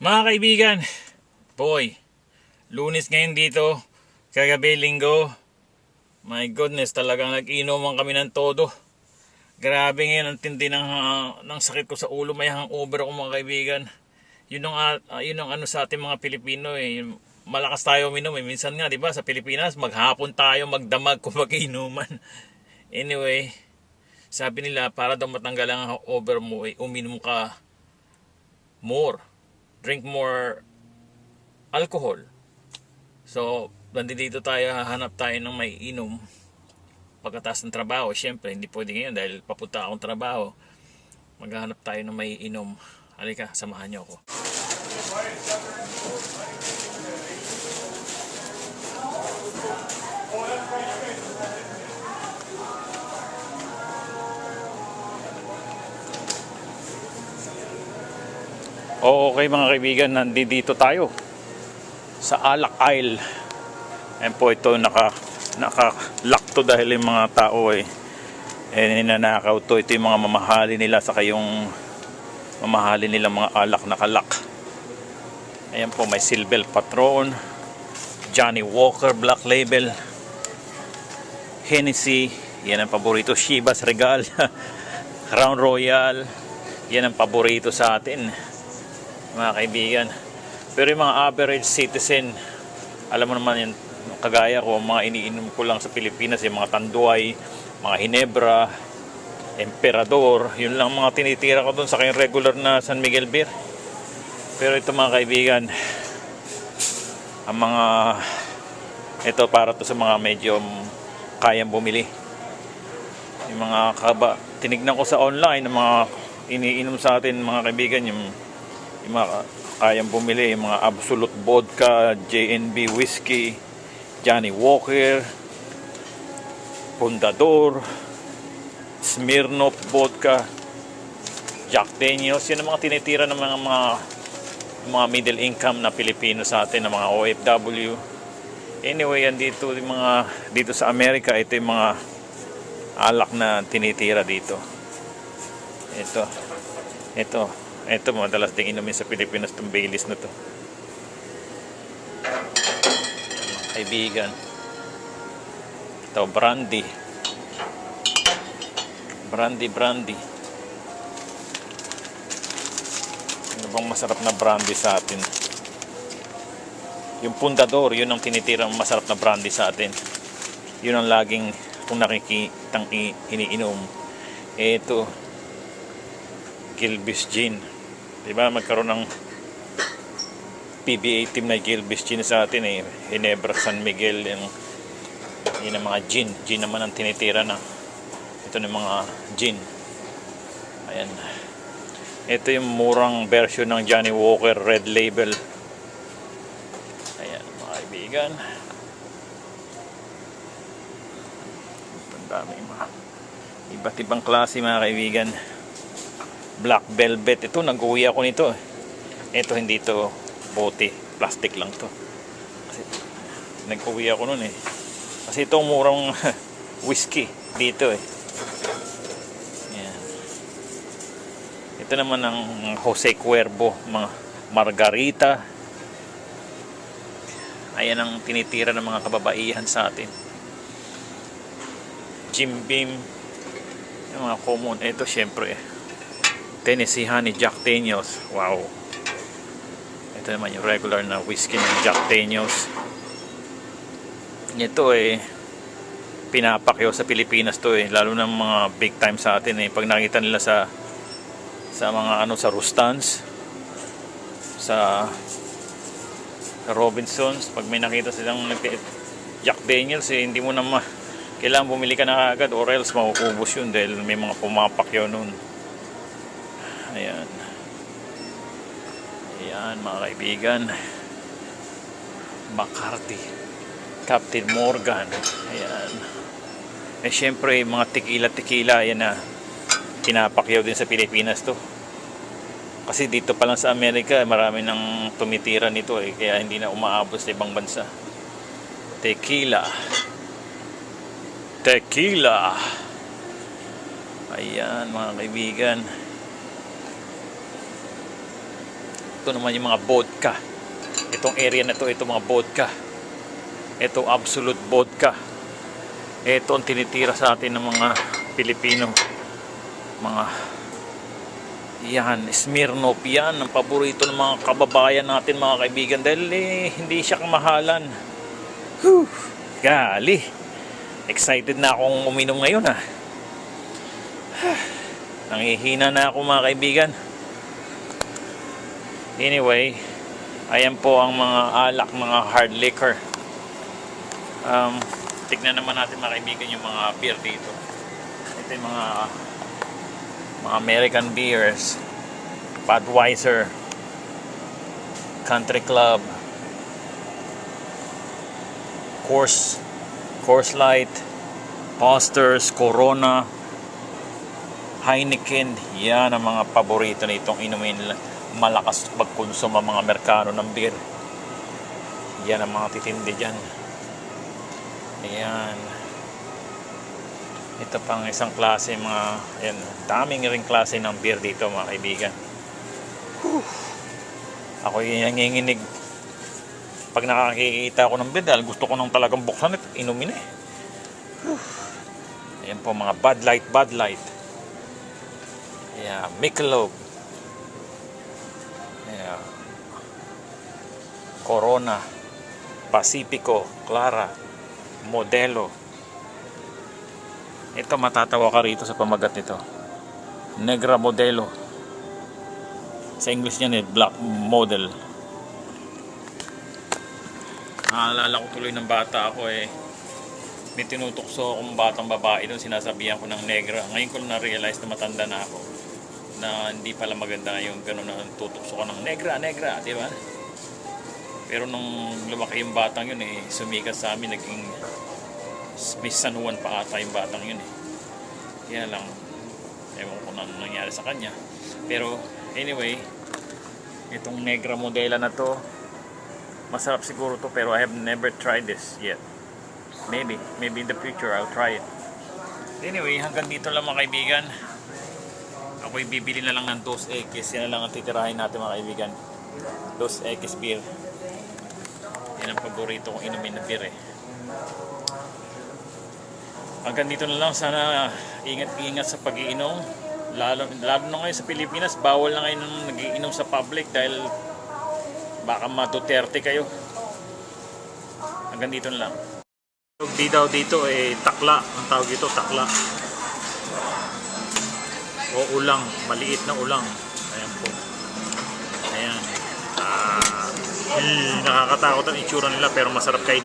Mga kaibigan, boy, Lunes ngayon dito, kagabi Linggo. My goodness, talagang nag-inuman kami ng todo. Grabe ngayon ang tindi ng sakit ko sa ulo, may hangover ako mga kaibigan. Yun ang ano sa ating mga Pilipino malakas tayo uminom eh. Minsan nga 'di ba sa Pilipinas maghapon tayo magdamag kung mag-inuman. Anyway, sabi nila para daw matanggal ang hangover mo uminom ka more. Drink more alcohol. So, nandito tayo, hahanap tayo ng may inom pagkatapos ng trabaho. Siyempre, hindi pwede ngayon dahil papunta akong trabaho. Maghahanap tayo ng may inom. Halika, samahan niyo ako. Okay mga kaibigan, nandito tayo sa Alak Isle. Ayan po, ito naka-lock to dahil yung mga tao ninanakaw to. Ito yung mga mamahali nila saka yung mamahali nila mga alak nakalak. Ayan po, may Silver Patron, Johnny Walker Black Label, Hennessy, yan ang paborito, Chivas Regal, Crown Royal, yan ang paborito sa atin mga kaibigan. Pero yung mga average citizen, alam mo naman yung kagaya ko, mga iniinom ko lang sa Pilipinas, yung mga Tanduay, mga Ginebra, Emperador, yun lang mga tinitira ko dun sa kayong regular na San Miguel Beer. Pero ito mga kaibigan, ang mga ito para to sa mga medyo kayang bumili. Yung mga tinignan ko sa online, yung mga iniinom sa atin mga kaibigan, yung mga kayang bumili, yung mga Absolute Vodka, J&B Whiskey, Johnny Walker, Fundador, Smirnoff Vodka, Jack Daniels. Yan ang mga tinitira ng mga middle income na Pilipino sa atin, ng mga OFW. Anyway, yan dito sa Amerika, ito yung mga alak na tinitira dito. Ito madalas ding inumin sa Pilipinas, itong Baileys na to. Mga kaibigan, ito brandy. Ano bang masarap na brandy sa atin? Yung Fundador, yun ang tinitirang masarap na brandy sa atin. Yun ang laging kung nakikitang iniinom. Ito Gilbis Gin, diba magkaroon ng PBA team na Gilbis Gin sa atin Ginebra, San Miguel, yun ang mga gin naman ang tinitira na ito ng mga gin. Ayan, ito yung murang version ng Johnny Walker Red Label. Ayan mga kaibigan, ang daming mga iba't ibang klase mga kaibigan. Black Velvet, ito nag-uwi ako nito. Ito hindi to bote, plastic lang to. Kasi nag-uwi ako nun kasi itong murang whiskey dito Yan. Ito naman ang Jose Cuervo, mga Margarita. Ayan ang tinitira ng mga kababaihan sa atin. Jim Beam, yung mga common. Ito syempre Tennessee Honey Jack Daniels. Wow. Ito naman yung regular na whiskey ng Jack Daniels. Ito pinapakyaw sa Pilipinas to lalo ng mga big time sa atin pag nakita nila sa mga sa Rustans, sa Robinsons, pag may nakita silang Jack Daniels hindi mo na kailangan bumili ka na agad or else mauubos yun dahil may mga pumapakyaw nun. Ayan mga kaibigan, Bacardi, Captain Morgan. Ayan, syempre mga tequila yan na pinapakyaw din sa Pilipinas to kasi dito pa lang sa Amerika marami nang tumitira nito kaya hindi na umaabot sa ibang bansa. Tequila. Ayan mga kaibigan, Ito naman yung mga vodka. Itong area na to, ito mga vodka. Ito absolute vodka. Ito ang tinitira sa atin ng mga Pilipino. Mga yan, Smirnoff yan. Ang paborito ng mga kababayan natin, mga kaibigan. Dahil hindi siya kamahalan. Whew, gali. Excited na akong uminom ngayon ha. Nangihina na ako mga kaibigan. Anyway, ayan po ang mga alak, mga hard liquor. Tignan naman natin mga kaibigan yung mga beer dito. Ito yung mga American beers. Budweiser, Country Club, Coors Light, Foster's, Corona, Heineken. Yan ang mga paborito nitong inumin nila. Malakas pagkonsumo ang mga Amerikano ng beer. Yan ang mga titindi dyan. Ayan. Ito pang isang klase mga, ayan, daming ring klase ng beer dito mga kaibigan. Ako yung nanginginig pag nakakikita ako ng beer dahil gusto ko nang talagang buksan at inumin eh. Ayan po mga Bud Light. Yeah, Michelob. Yeah. Corona, Pacifico, Clara, Modelo. Ito matatawa ka rito sa pamagat nito. Negra Modelo. Sa English niyan Black Model. Naalala ko tuloy ng bata ako may tinutokso akong batang babae doon, sinasabihan ko ng negra. Ngayon ko na-realize na matanda na ako na hindi pala maganda yung gano'n na tutokso ka ng negra, di ba? Pero nung lumaki yung batang yun sumikat sa amin, naging Miss San Juan pa ata yung batang yun Kaya lang, ewan ko na nangyari sa kanya. Pero anyway, itong Negra Modela na to, masarap siguro to, pero I have never tried this yet. Maybe in the future I'll try it. Anyway, hanggang dito lang mga kaibigan. Ako'y bibili na lang ng 2X. Yan na lang ang titirahin natin mga kaibigan. 2X beer. Yan ang paborito kong inumin na beer Hanggang dito na lang. Sana ingat-ingat sa pag-iinom. Lalo na ngayon sa Pilipinas, bawal na ngayon nag-iinom sa public dahil baka ma-Duterte kayo. Hanggang dito na lang. Di daw dito takla. Ang tawag dito takla. O ulang. Maliit na ulang. Ayan po. Ayan. Nakakatakot ang itsura nila pero masarap kayo.